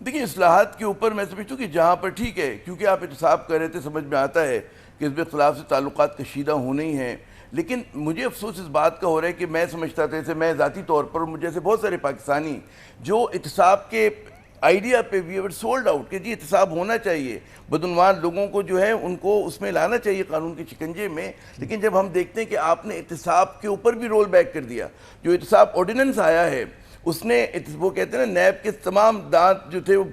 دیکھیں اصلاحات کے اوپر میں سمجھتا ہوں کہ جہاں پر ٹھیک ہے، کیونکہ آپ احتساب کر رہے تھے، سمجھ میں آتا ہے کہ اس اختلاف سے تعلقات کشیدہ ہونے ہی ہیں، لیکن مجھے افسوس اس بات کا ہو رہا ہے کہ میں سمجھتا تھا، جیسے میں ذاتی طور پر مجھے ایسے بہت سارے پاکستانی جو احتساب کے آئیڈیا پہ وی ایور سولڈ آؤٹ کہ جی احتساب ہونا چاہیے، بدعنوان لوگوں کو جو ہے ان کو اس میں لانا چاہیے قانون کے شکنجے میں، لیکن جب ہم دیکھتے ہیں کہ آپ نے احتساب کے اوپر بھی رول بیک کر دیا، جو احتساب آرڈیننس آیا ہے اس نے وہ کہتے ہیں نا نیب کے تمام دانت جو تھے وہ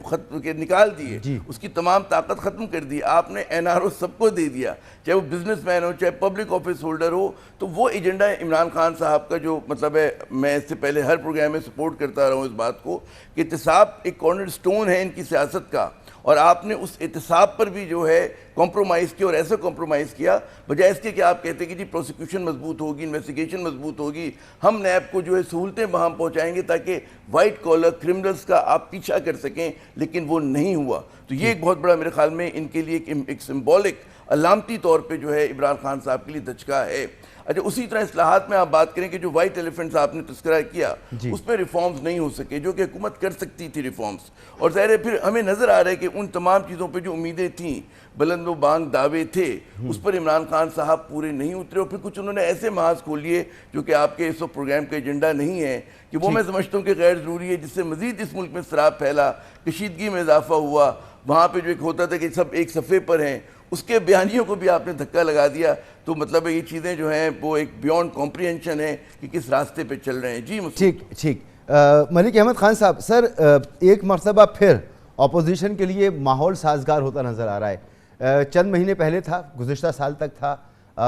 نکال دیے، اس کی تمام طاقت ختم کر دی، آپ نے این آر او سب کو دے دیا، چاہے وہ بزنس مین ہو چاہے پبلک آفس ہولڈر ہو، تو وہ ایجنڈا عمران خان صاحب کا جو مطلب ہے، میں اس سے پہلے ہر پروگرام میں سپورٹ کرتا رہا ہوں اس بات کو کہ احتساب ایک کارنر سٹون ہے ان کی سیاست کا، اور آپ نے اس احتساب پر بھی جو ہے کمپرومائز کیا، اور ایسا کمپرومائز کیا بجائے اس کے کہ آپ کہتے ہیں کہ جی پروسیکیوشن مضبوط ہوگی، انویسٹیگیشن مضبوط ہوگی، ہم نیب کو جو ہے سہولتیں وہاں پہنچائیں گے تاکہ وائٹ کالر کرمنلز کا آپ پیچھا کر سکیں، لیکن وہ نہیں ہوا۔ تو یہ ایک بہت بڑا میرے خیال میں ان کے لیے ایک سمبولک علامتی طور پہ جو ہے عمران خان صاحب کے لیے دھچکا ہے۔ اچھا، اسی طرح اصلاحات میں آپ بات کریں کہ جو وائٹ ایلیفنٹس آپ نے تذکرہ کیا اس میں ریفارمز نہیں ہو سکے جو کہ حکومت کر سکتی تھی ریفارمز، اور ظاہر ہے پھر ہمیں نظر آ رہا ہے کہ ان تمام چیزوں پہ جو امیدیں تھیں، بلند و بانگ دعوے تھے، اس پر عمران خان صاحب پورے نہیں اترے، اور پھر کچھ انہوں نے ایسے محاذ کھول لیے جو کہ آپ کے اس وقت پروگرام کا ایجنڈا نہیں ہے، کہ وہ میں سمجھتا ہوں کہ غیر ضروری ہے، جس سے مزید اس ملک میں اضطراب پھیلا، کشیدگی میں اضافہ ہوا، وہاں پہ جو ایک ہوتا تھا کہ سب ایک صفحے پر ہیں، اس کے بیانیوں کو بھی آپ نے دھکا لگا دیا، تو مطلب یہ چیزیں جو ہیں وہ ایک بیونڈ کمپریہنشن ہے کہ کس راستے پہ چل رہے ہیں۔ جی ٹھیک ملک احمد خان صاحب، سر ایک مرتبہ پھر اپوزیشن کے لیے ماحول سازگار ہوتا نظر آ رہا ہے، چند مہینے پہلے تھا، گزشتہ سال تک تھا،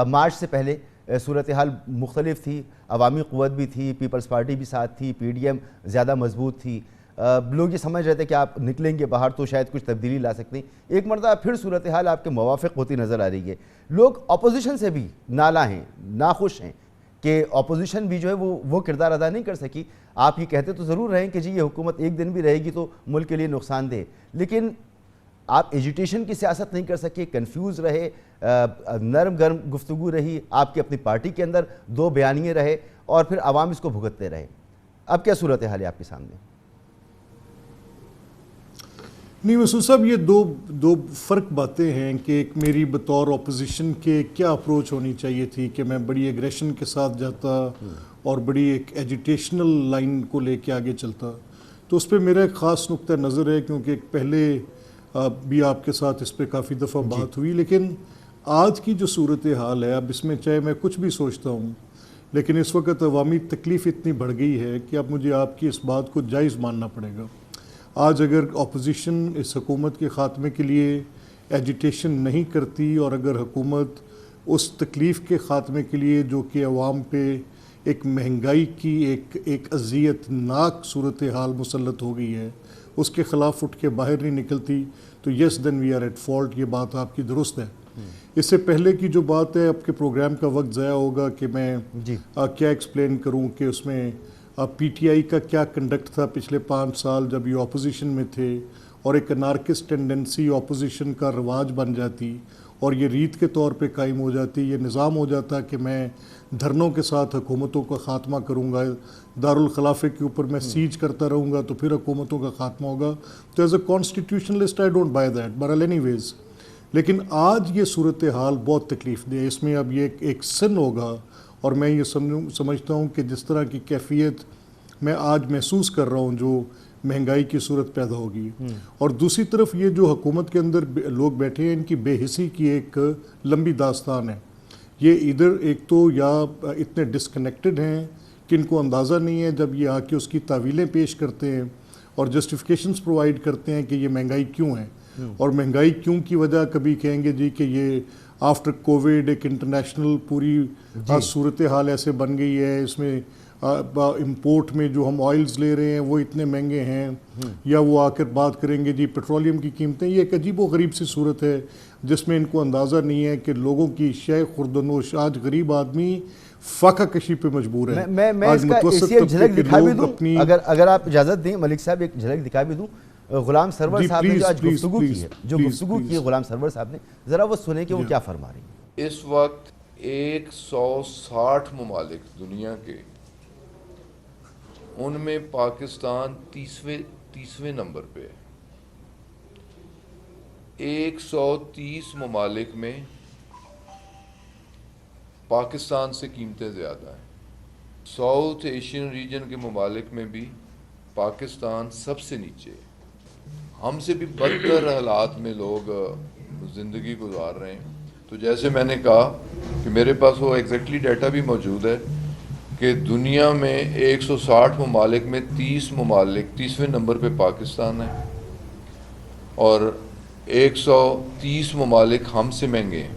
مارچ سے پہلے صورتحال مختلف تھی، عوامی قوت بھی تھی، پیپلز پارٹی بھی ساتھ تھی، پی ڈی ایم زیادہ مضبوط تھی، لوگ یہ سمجھ رہے تھے کہ آپ نکلیں گے باہر تو شاید کچھ تبدیلی لا سکتے ہیں، ایک مرتبہ پھر صورتحال آپ کے موافق ہوتی نظر آ رہی ہے، لوگ اپوزیشن سے بھی نالاں ہیں، ناخوش ہیں کہ اپوزیشن بھی جو ہے وہ کردار ادا نہیں کر سکی، آپ یہ کہتے تو ضرور رہیں کہ جی یہ حکومت ایک دن بھی رہے گی تو ملک کے لیے نقصان دہ، لیکن آپ ایجیٹیشن کی سیاست نہیں کر سکے، کنفیوز رہے، نرم گرم گفتگو رہی، آپ کی اپنی پارٹی کے اندر دو بیانیے رہے، اور پھر عوام اس کو بھگتتے رہے۔ اب کیا صورتحال ہے آپ کے سامنے؟ نہیں مسعود صاحب، یہ دو فرق باتیں ہیں کہ ایک میری بطور اپوزیشن کے کیا اپروچ ہونی چاہیے تھی کہ میں بڑی ایگریشن کے ساتھ جاتا اور بڑی ایک ایجیٹیشنل لائن کو لے کے آگے چلتا، تو اس پہ میرا ایک خاص نقطہ نظر ہے، کیونکہ ایک پہلے بھی آپ کے ساتھ اس پہ کافی دفعہ بات ہوئی، لیکن آج کی جو صورتحال ہے، اب اس میں چاہے میں کچھ بھی سوچتا ہوں، لیکن اس وقت عوامی تکلیف اتنی بڑھ گئی ہے کہ اب مجھے آپ کی اس بات کو جائز ماننا پڑے گا۔ آج اگر اپوزیشن اس حکومت کے خاتمے کے لیے ایجیٹیشن نہیں کرتی، اور اگر حکومت اس تکلیف کے خاتمے کے لیے جو کہ عوام پہ ایک مہنگائی کی ایک اذیت ناک صورتحال مسلط ہو گئی ہے، اس کے خلاف اٹھ کے باہر نہیں نکلتی، تو یس دین وی آر ایٹ فالٹ، یہ بات آپ کی درست ہے۔ اس سے پہلے کی جو بات ہے، آپ کے پروگرام کا وقت ضائع ہوگا کہ میں کیا ایکسپلین کروں کہ اس میں پی ٹی آئی کا کیا کنڈکٹ تھا پچھلے 5 سال جب یہ اپوزیشن میں تھے، اور ایک انارکسٹ ٹینڈنسی اپوزیشن کا رواج بن جاتی، اور یہ ریت کے طور پہ قائم ہو جاتی، یہ نظام ہو جاتا کہ میں دھرنوں کے ساتھ حکومتوں کا خاتمہ کروں گا، دارالخلافے کے اوپر میں سیج کرتا رہوں گا تو پھر حکومتوں کا خاتمہ ہوگا، تو as a constitutionalist I don't buy that, بہرحال اینی ویز۔ لیکن آج یہ صورتحال بہت تکلیف دہ ہے، اس میں اب یہ ایک سن ہوگا، اور میں یہ سمجھتا ہوں کہ جس طرح کی کیفیت میں آج محسوس کر رہا ہوں جو مہنگائی کی صورت پیدا ہوگی، اور دوسری طرف یہ جو حکومت کے اندر لوگ بیٹھے ہیں، ان کی بے حسی کی ایک لمبی داستان ہے، یہ ادھر ایک تو یا اتنے ڈسکنیکٹڈ ہیں کہ ان کو اندازہ نہیں ہے، جب یہ آ کے اس کی تعویلیں پیش کرتے ہیں اور جسٹیفیکیشنز پرووائڈ کرتے ہیں کہ یہ مہنگائی کیوں ہے، اور مہنگائی کیوں کی وجہ کبھی کہیں گے جی کہ یہ آفٹر کووڈ ایک انٹرنیشنل پوری صورتحال ایسے بن گئی ہے، اس میں امپورٹ میں جو ہم آئلز لے رہے ہیں وہ اتنے مہنگے ہیں، یا وہ آ کر بات کریں گے جی پیٹرولیم کی قیمتیں، یہ ایک عجیب و غریب سی صورت ہے جس میں ان کو اندازہ نہیں ہے کہ لوگوں کی شے خوردنوش آج غریب آدمی فاقہ کشی پہ مجبور ہے۔ میں اس کا ایسی ایک جھلک دکھا بھی دوں، اگر آپ اجازت دیں ملک صاحب، ایک جھلک دکھا بھی دوں، غلام سرور صاحب نے جو آج گفتگو کی ہے، جو گفتگو کی ہے غلام سرور صاحب نے، ذرا وہ سنیں کہ وہ کیا فرما رہی ہیں۔ اس وقت 160 ممالک دنیا کے، ان میں پاکستان 30ویں نمبر پہ ہے 130 ممالک میں پاکستان سے قیمتیں زیادہ ہیں. ساؤتھ ایشین ریجن کے ممالک میں بھی پاکستان سب سے نیچے ہے. ہم سے بھی بدتر حالات میں لوگ زندگی گزار رہے ہیں. تو جیسے میں نے کہا کہ میرے پاس وہ ایگزیکٹلی ڈیٹا بھی موجود ہے کہ دنیا میں 160 ممالک میں 30 ممالک 30ویں نمبر پہ پاکستان ہے اور 130 ممالک ہم سے مہنگے ہیں.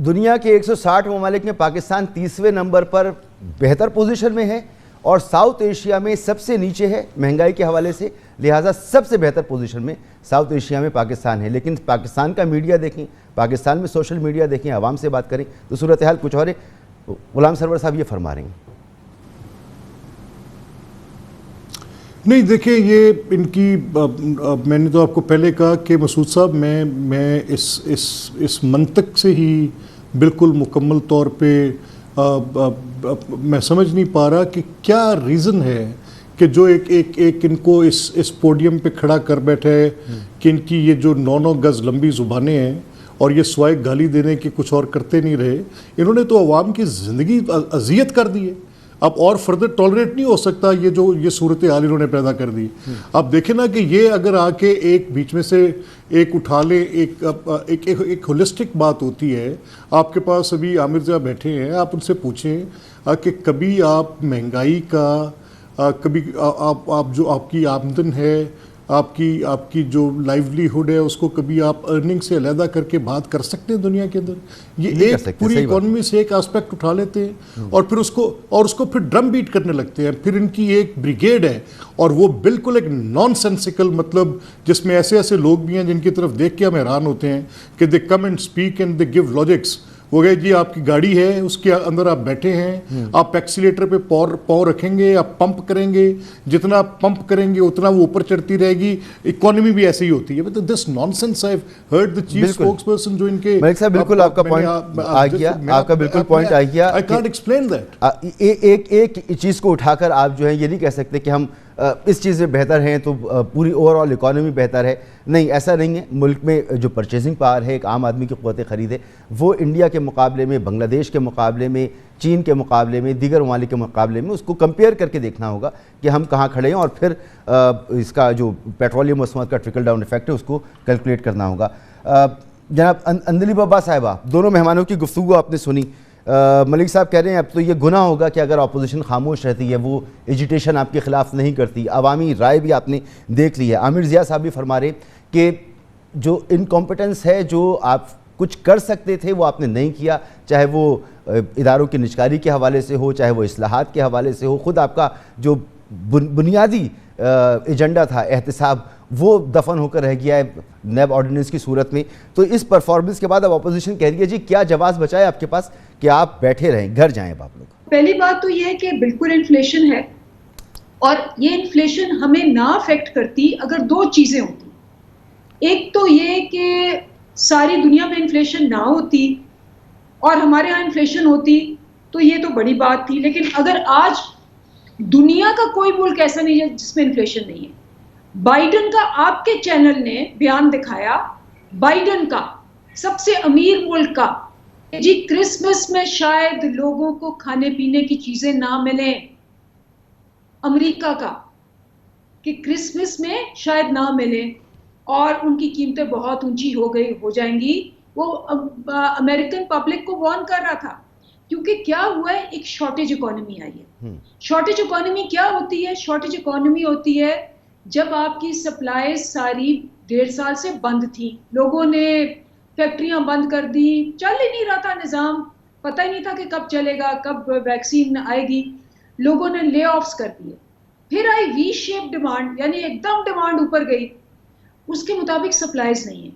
دنیا کے 160 ممالک میں پاکستان 30ویں نمبر پر بہتر پوزیشن میں ہے اور ساؤتھ ایشیا میں سب سے نیچے ہے مہنگائی کے حوالے سے. لہٰذا سب سے بہتر پوزیشن میں ساؤتھ ایشیا میں پاکستان ہے. لیکن پاکستان کا میڈیا دیکھیں, پاکستان میں سوشل میڈیا دیکھیں, عوام سے بات کریں تو صورتحال کچھ اور ہے. غلام سرور صاحب یہ فرما رہے ہیں. نہیں دیکھیں, یہ ان کی میں نے تو آپ کو پہلے کہا کہ مسعود صاحب میں اس منطق سے ہی بالکل مکمل طور پہ میں سمجھ نہیں پا رہا کہ کیا ریزن ہے کہ جو ایک ان کو اس پوڈیم پہ کھڑا کر بیٹھا ہے کہ ان کی یہ جو 9 گز لمبی زبانیں ہیں اور یہ سوائے گالی دینے کی کچھ اور کرتے نہیں رہے. انہوں نے تو عوام کی زندگی اذیت کر دی ہے. اب اور فردر ٹالریٹ نہیں ہو سکتا یہ صورتحال انہوں نے پیدا کر دی. اب دیکھیں نا کہ یہ اگر آ کے ایک بیچ میں سے ایک اٹھا لیں, ایک ہولسٹک بات ہوتی ہے. آپ کے پاس ابھی عامر زیاں بیٹھے ہیں, آپ ان سے پوچھیں کہ کبھی آپ مہنگائی کا, کبھی آپ جو آپ کی آمدن ہے, آپ کی جو لائیولیہوڈ ہے, اس کو کبھی آپ ارننگ سے علیحدہ کر کے بات کر سکتے ہیں دنیا کے اندر؟ یہ ایک پوری اکانومی سے ایک آسپیکٹ اٹھا لیتے ہیں اور پھر اس کو پھر ڈرم بیٹ کرنے لگتے ہیں. پھر ان کی ایک بریگیڈ ہے اور وہ بالکل ایک نان سینسیکل, مطلب جس میں ایسے لوگ بھی ہیں جن کی طرف دیکھ کے ہم حیران ہوتے ہیں کہ they come and speak and they give logics. وہ گئے جی آپ کی گاڑی ہے, اس کے اندر آپ بیٹھے ہیں, آپ ایکسیلیٹر پہ پاؤں رکھیں گے, آپ پمپ کریں گے, جتنا آپ پمپ کریں گے اتنا وہ اوپر چڑھتی رہے گی. اکانومی بھی ایسے ہی ہوتی ہے. مطلب this nonsense I heard the chief spokesperson جو ان کے ملک صاحب بالکل آپ کا پوائنٹ آ گیا, آپ کا بالکل پوائنٹ آ گیا. I can't explain that. ایک چیز کو اٹھا کر آپ جو ہے یہ نہیں کہہ سکتے کہ ہم اس چیز میں بہتر ہیں تو پوری اوور آل اکانومی بہتر ہے. نہیں, ایسا نہیں ہے. ملک میں جو پرچیزنگ پاور ہے, ایک عام آدمی کی قوت خرید ہے, وہ انڈیا کے مقابلے میں, بنگلہ دیش کے مقابلے میں, چین کے مقابلے میں, دیگر ممالک کے مقابلے میں اس کو کمپیئر کر کے دیکھنا ہوگا کہ ہم کہاں کھڑے ہیں اور پھر اس کا جو پیٹرولیم مصنوعات کا ٹرکل ڈاؤن ایفیکٹ ہے اس کو کیلکولیٹ کرنا ہوگا. جناب اندلی بابا صاحبہ, دونوں مہمانوں کی گفتگو آپ نے سنی. ملک صاحب کہہ رہے ہیں اب تو یہ گناہ ہوگا کہ اگر اپوزیشن خاموش رہتی ہے, وہ ایجیٹیشن آپ کے خلاف نہیں کرتی. عوامی رائے بھی آپ نے دیکھ لی ہے. عامر ضیاء صاحب بھی فرما رہے کہ جو انکمپٹنس ہے, جو آپ کچھ کر سکتے تھے وہ آپ نے نہیں کیا, چاہے وہ اداروں کی نجکاری کے حوالے سے ہو, چاہے وہ اصلاحات کے حوالے سے ہو. خود آپ کا جو بنیادی ایجنڈا تھا احتساب, وہ دفن ہو کر رہ گیا ہے نیب آرڈیننس کی صورت میں. تو اس پرفارمنس کے بعد اب اپوزیشن کہہ رہی ہے جی کیا جواز بچائے آپ کے پاس کہ آپ بیٹھے رہیں, گھر جائیں اب آپ لوگ؟ پہلی بات تو یہ ہے کہ بالکل انفلیشن ہے اور یہ انفلیشن ہمیں نہ افیکٹ کرتی اگر 2 چیزیں ہوتی. ایک تو یہ کہ ساری دنیا میں انفلیشن نہ ہوتی اور ہمارے ہاں انفلیشن ہوتی تو یہ تو بڑی بات تھی. لیکن اگر آج دنیا کا کوئی ملک ایسا نہیں ہے جس میں انفلیشن نہیں ہے. بائیڈن کا آپ کے چینل نے بیان دکھایا, بائیڈن کا, سب سے امیر ملک کا, جی کرسمس میں شاید لوگوں کو کھانے پینے کی چیزیں نہ ملیں. امریکہ کا کہ کرسمس میں شاید نہ ملیں اور ان کی قیمتیں بہت اونچی ہو جائیں گی. وہ امریکن پبلک کو وارن کر رہا تھا کیونکہ کیا ہوا ہے, ایک شارٹیج اکانومی آئی ہے. شارٹیج اکانومی کیا ہوتی ہے؟ شارٹیج اکانومی ہوتی ہے جب آپ کی سپلائی ساری 1.5 سال سے بند تھی, لوگوں نے فیکٹریاں بند کر دی, چل ہی نہیں رہا تھا نظام, پتہ ہی نہیں تھا کہ کب چلے گا, کب ویکسین آئے گی, لوگوں نے لے آفس کر دیے. پھر آئی وی شیپ ڈیمانڈ, یعنی ایک دم ڈیمانڈ اوپر گئی, اس کے مطابق سپلائیز نہیں ہیں.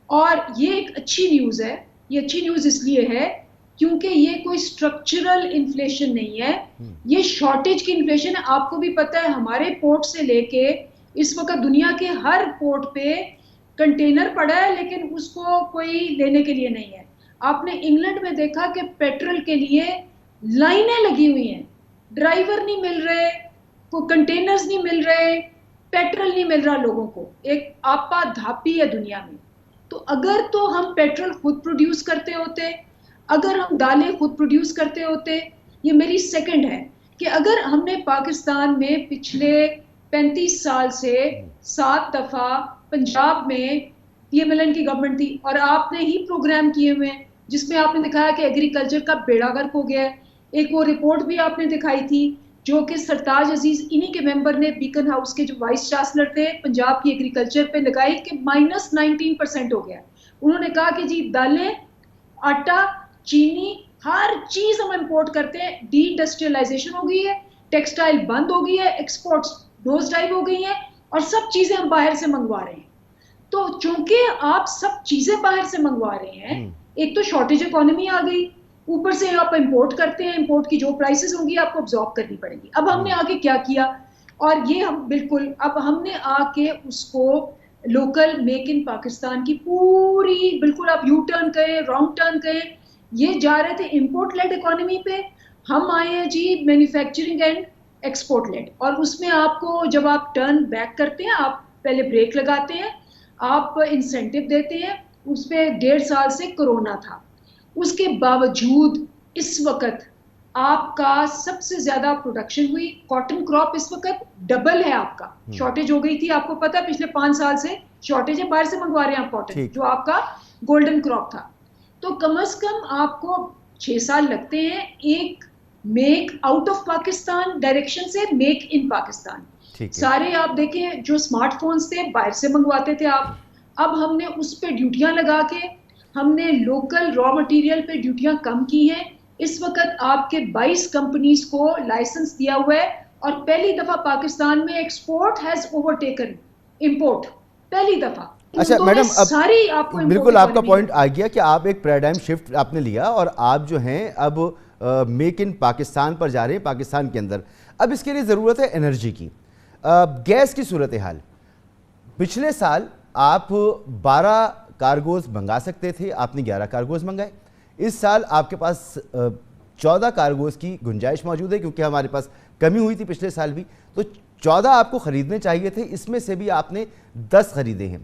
اور یہ ایک اچھی نیوز ہے. یہ اچھی نیوز اس لیے ہے کیونکہ یہ کوئی سٹرکچرل انفلیشن نہیں ہے, یہ شارٹیج کی انفلیشن ہے. آپ کو بھی پتہ ہے ہمارے پورٹ سے لے کے اس وقت دنیا کے ہر پورٹ پہ کنٹینر پڑا ہے لیکن اس کو کوئی لینے کے لیے نہیں ہے. آپ نے انگلینڈ میں دیکھا کہ پیٹرول کے لیے لائنیں لگی ہوئی ہیں, ڈرائیور نہیں مل رہے, کوئی کنٹینرز نہیں مل رہے, پیٹرول نہیں مل رہا لوگوں کو. ایک آپا دھاپی ہے دنیا میں. تو اگر تو ہم پیٹرول خود پروڈیوس کرتے ہوتے, اگر ہم دالیں خود پروڈیوس کرتے ہوتے, یہ میری سیکنڈ ہے کہ اگر ہم نے پاکستان میں پچھلے 35 سال سے 7 دفعہ پنجاب میں PMLN کی گورنمنٹ تھی اور آپ نے ہی پروگرام کیے ہوئے ہیں جس میں آپ نے دکھایا کہ ایگریکلچر کا بیڑا غرق ہو گیا ہے. ایک وہ رپورٹ بھی آپ نے دکھائی تھی جو کہ سرتاج عزیز انہی کے ممبر نے بیکن ہاؤس کے جو وائس چانسلر تھے پنجاب کی ایگریکلچر پہ لگائی کہ -19% ہو گیا. انہوں نے کہا کہ جی دالیں, آٹا, چینی, ہر چیز ہم امپورٹ کرتے ہیں, ڈی انڈسٹریلائزیشن ہو گئی ہے, ٹیکسٹائل بند ہو گئی ہے, ایکسپورٹس نوز ڈائیو ہو گئی ہیں اور سب چیزیں ہم باہر سے منگوا رہے ہیں. تو چونکہ آپ سب چیزیں باہر سے منگوا رہے ہیں, ایک تو شارٹیج اکانومی آ گئی, اوپر سے آپ امپورٹ کرتے ہیں, امپورٹ کی جو پرائسز ہوں گی آپ کو ابزارب کرنی پڑیں گی. اب ہم نے آگے کیا کیا, اور یہ ہم بالکل اب ہم نے آ کے اس کو لوکل میک ان پاکستان کی پوری بالکل آپ یو ٹرن کہیں, رانگ ٹرن کہیں, یہ جا رہے تھے امپورٹ لیڈ اکانومی پہ, ہم آئے ہیں جی مینوفیکچرنگ اینڈ ایکسپورٹ لیڈ. اور اس میں آپ کو جب آپ ٹرن بیک کرتے ہیں, آپ پہلے بریک لگاتے ہیں, آپ انسینٹیو دیتے ہیں. اس پہ 1.5 سال سے کرونا تھا, اس کے باوجود اس وقت آپ کا سب سے زیادہ پروڈکشن ہوئی. کاٹن کراپ اس وقت ڈبل ہے آپ کا, شارٹیج ہو گئی تھی آپ کو پتا پچھلے 5 سال سے شارٹیج ہے, باہر سے منگوا رہے ہیں آپ کاٹن جو آپ کا گولڈن کراپ تھا. تو کم از کم آپ کو 6 سال لگتے ہیں ایک make out of Pakistan direction سے میک ان پاکستان. سارے آپ دیکھیں جو اسمارٹ فونز تھے باہر سے منگواتے تھے آپ, اب ہم نے اس پہ ڈیوٹیاں لگا کے ہم نے لوکل را مٹیریل پہ ڈیوٹیاں کم کی ہیں. اس وقت آپ کے 22 کمپنیز کو لائسنس دیا ہوا ہے اور پہلی دفعہ پاکستان میں export has over taken import, پہلی دفعہ. اچھا میڈم, ساری آپ کو بالکل آپ کا پوائنٹ آ گیا کہ آپ ایک پیراڈائم شفٹ آپ نے لیا اور آپ جو ہیں اب میک ان پاکستان پر جا رہے ہیں پاکستان کے اندر. اب اس کے لیے ضرورت ہے انرجی کی. گیس کی صورتحال, پچھلے سال آپ 12 کارگوز منگا سکتے تھے, آپ نے 11 کارگوز منگائے. اس سال آپ کے پاس 14 کارگوز کی گنجائش موجود ہے کیونکہ ہمارے پاس کمی ہوئی تھی پچھلے سال بھی, تو 14 آپ کو خریدنے چاہیے تھے, اس میں سے بھی آپ نے 10 خریدے ہیں.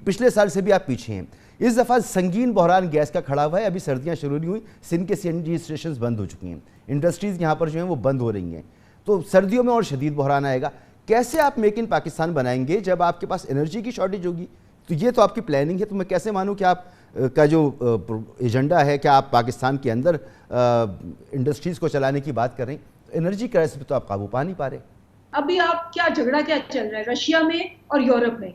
پچھلے سال سے بھی آپ پیچھے ہیں. اس دفعہ سنگین بحران گیس کا کھڑا ہوا ہے. ابھی سردیاں شروع نہیں ہوئی, سندھ کے CNG اسٹیشنز بند ہو چکی ہیں, انڈسٹریز یہاں پر جو ہیں وہ بند ہو رہی ہیں, تو سردیوں میں اور شدید بحران آئے گا. کیسے آپ میک ان پاکستان بنائیں گے جب آپ کے پاس انرجی کی شارٹیج ہوگی؟ تو یہ تو آپ کی پلاننگ ہے, تو میں کیسے مانوں کہ آپ کا جو ایجنڈا ہے کہ آپ پاکستان کے اندر انڈسٹریز کو چلانے کی بات کر رہے ہیں, انرجی کرائسس پہ تو آپ قابو پا نہیں پا رہے. ابھی آپ کیا جھگڑا کیا چل رہا ہے رشیا میں اور یورپ میں؟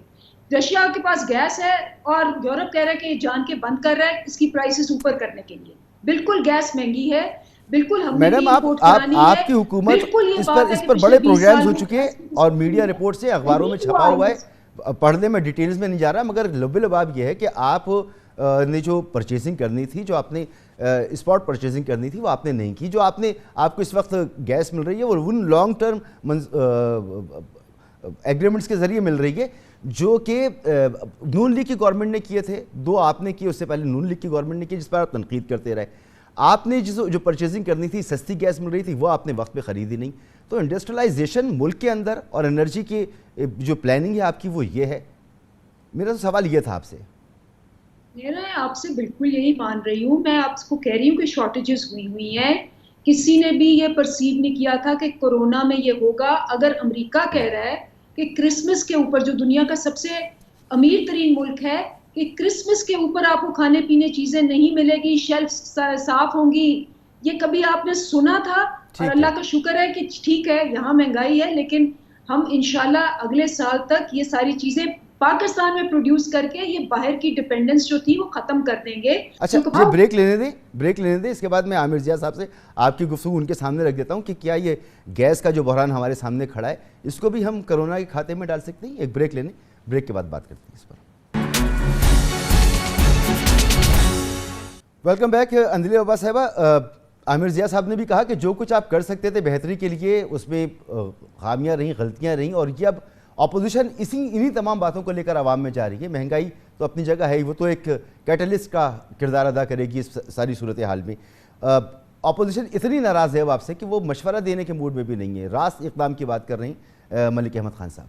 رشیا کے پاس گیس ہے اور یورپ کہہ رہا ہے کہ یہ جان کے بند کر رہا ہے اس کی پرائسز اوپر کرنے کے لیے. بالکل گیس مہنگی ہے, بالکل ہم نے میڈم آپ کی حکومت اس پر بڑے پروگرامز ہو چکے ہیں اور میڈیا رپورٹ سے اخباروں میں چھپا ہوا ہے, پڑھنے میں ڈیٹیلز میں نہیں جا رہا, مگر لب لباب یہ ہے کہ آپ نے جو پرچیزنگ کرنی تھی, جو آپ نے اسپاٹ پرچیزنگ کرنی تھی وہ آپ نے نہیں کی. جو آپ کو اس وقت گیس مل رہی ہے وہ ان لانگ ٹرم ایگریمنٹس کے ذریعے مل رہی ہے جو کہ نون لیگ کی گورنمنٹ نے کیے تھے. 2 آپ نے کیے, اس سے پہلے نون لیگ کی گورنمنٹ نے کیے جس پر آپ تنقید کرتے رہے. آپ نے جو پرچیزنگ کرنی تھی, سستی گیس مل رہی تھی, وہ آپ نے وقت پہ خریدی نہیں. تو انڈسٹریلائزیشن ملک کے اندر اور انرجی کی جو پلاننگ ہے آپ کی وہ یہ ہے. میرا تو سوال یہ تھا آپ سے. میں آپ سے بالکل یہی مان رہی ہوں. میں آپ کو کہہ رہی ہوں کہ شارٹیجز ہوئی ہیں. کسی نے بھی یہ پرسیو نہیں کیا تھا کہ کورونا میں یہ ہوگا. اگر امریکہ کہہ رہا ہے کہ کرسمس کے اوپر, جو دنیا کا سب سے امیر ترین ملک ہے, کہ کرسمس کے اوپر آپ کو کھانے پینے چیزیں نہیں ملے گی, شیلف صاف ہوں گی, یہ کبھی آپ نے سنا تھا؟ اور اللہ کا شکر ہے کہ ٹھیک ہے یہاں مہنگائی ہے لیکن ہم انشاءاللہ اگلے سال تک یہ ساری چیزیں پاکستان میں پروڈیوس کر کے یہ باہر کی ڈیپینڈنس جو تھی وہ ختم کر دیں گے. اچھا یہ بریک لینے دیں, اس کے بعد میں عامر ضیاء صاحب سے آپ کی گفتگو ان کے سامنے رکھ دیتا ہوں کہ کیا یہ گیس کا جو بحران ہمارے سامنے کھڑا ہے اس کو بھی ہم کرونا کے کھاتے میں ڈال سکتے ہیں. ایک بریک لینے, بریک کے بعد بات کرتے ہیں اس پر. Welcome back. اندلی بابا صاحبہ, عامر ضیاء صاحب نے بھی کہا کہ جو کچھ آپ کر سکتے تھے بہتری کے لیے اس میں خامیاں رہیں, غلطیاں رہیں, اور یہ اب اپوزیشن انہی تمام باتوں کو لے کر عوام میں جا رہی ہے. مہنگائی تو اپنی جگہ ہے, وہ تو ایک کیٹلسٹ کا کردار ادا کرے گی اس ساری صورتحال میں. اپوزیشن اتنی ناراض ہے اب آپ سے کہ وہ مشورہ دینے کے موڈ میں بھی نہیں ہے, راست اقدام کی بات کر رہی ہیں ملک احمد خان صاحب.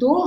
2